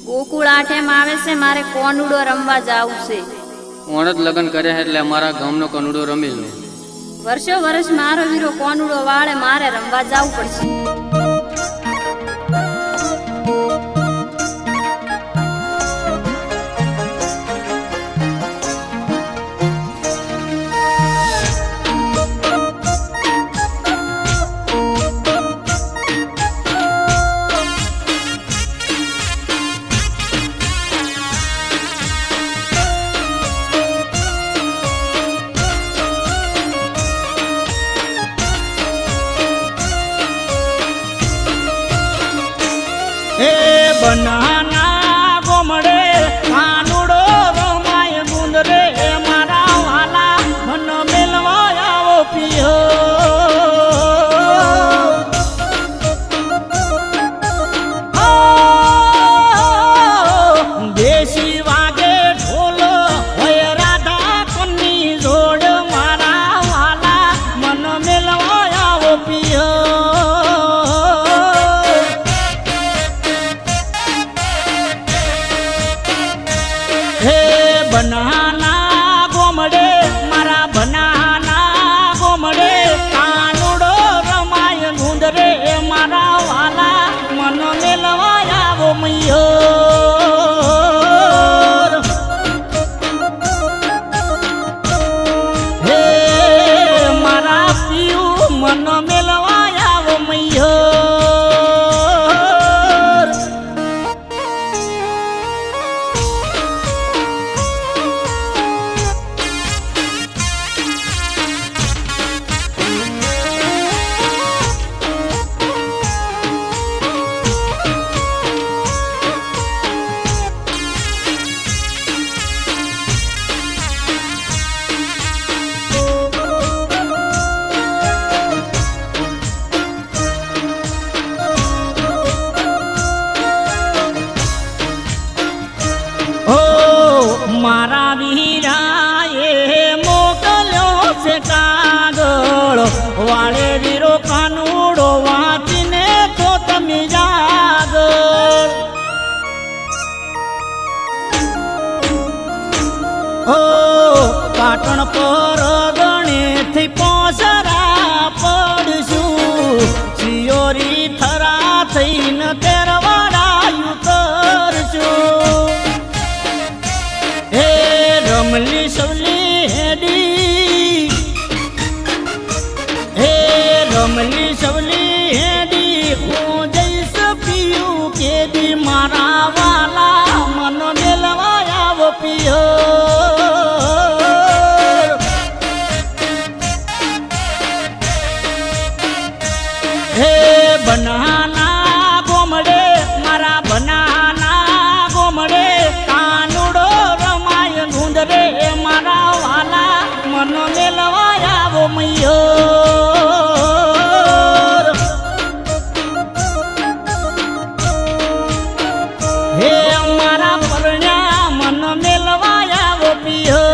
ગોકુળ આઠેમ આવે છે, મારે કોનુડો રમવા જાવું છે. ઓણત લગ્ન કર્યા એટલે અમારા ગામનો કનુડો રમી લો. વર્ષો વર્ષ મારો વીરો કોનુડો વાળે, મારે રમવા જાવું પડશે. બનાના ગોમડે કાનુડો રમાય ગુંદરે, મારા વાલા મન મેલવા આવો પિયો. દેશી વાગે ઢોલ હોય રાધા કન્ની જોડ, મારા વાલા મન મેલવા આવો પિયો. બનાના ગોમડે મારા બનાના ગોમડે કાનુડો રમાય ગુંદરે, મારા વાલા મન મેલવા આવો મૈયો. હે મારા પિયું મન મેલવા આવો મૈયો. મારા વીરાએ મોકલ્યો છે કાગળ, વાળે વીરો કાનુડો વાંચીને તો તમે જાગળ. પાટણ પર ગણેથી પોસરા પડશું, સિયોરી થરા થઈને તેરવાડાયું કરશું. રમલી સવલી હેડી, હે રમલી સવલી હેડી, હું જઈશ પિયું કેદી, મારા વાલા મન મેલવા આવો પિયો. હે બનાના ગોમડે મારા બનાના ગોમડે કાનુડો રમાય ગુંદરે, મારા વાલા મન મેલવા આવો મૈયો. હે મારા પરણ્યા મન મેલવા આવો પિયો.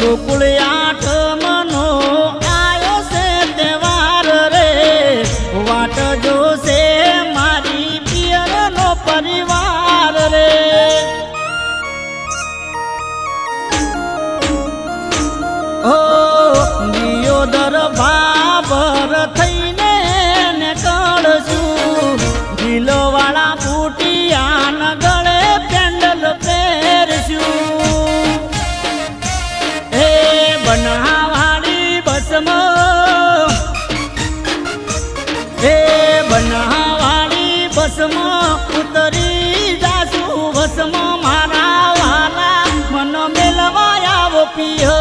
ગોકુળ આઠમનો આયો છે તહેવાર રે, વાટ જોશે મારી પિયરનો પરિવાર રે. દિયોદર ભાભર થઈને ને કળશું, દિલવાળા બુટિયાન ગળે પેન્ડલ પહેરશું. બનાવાળી બસમ, હે બનાવાળી બસમ ઉતરી જાશું ભસમ, મારા વાલા મન મેલવા આવો પિયો.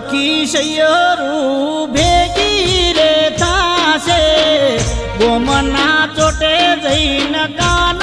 ખીસૈયરું ભેગી રે થાશે ગોમના ચોટે જઈને કાન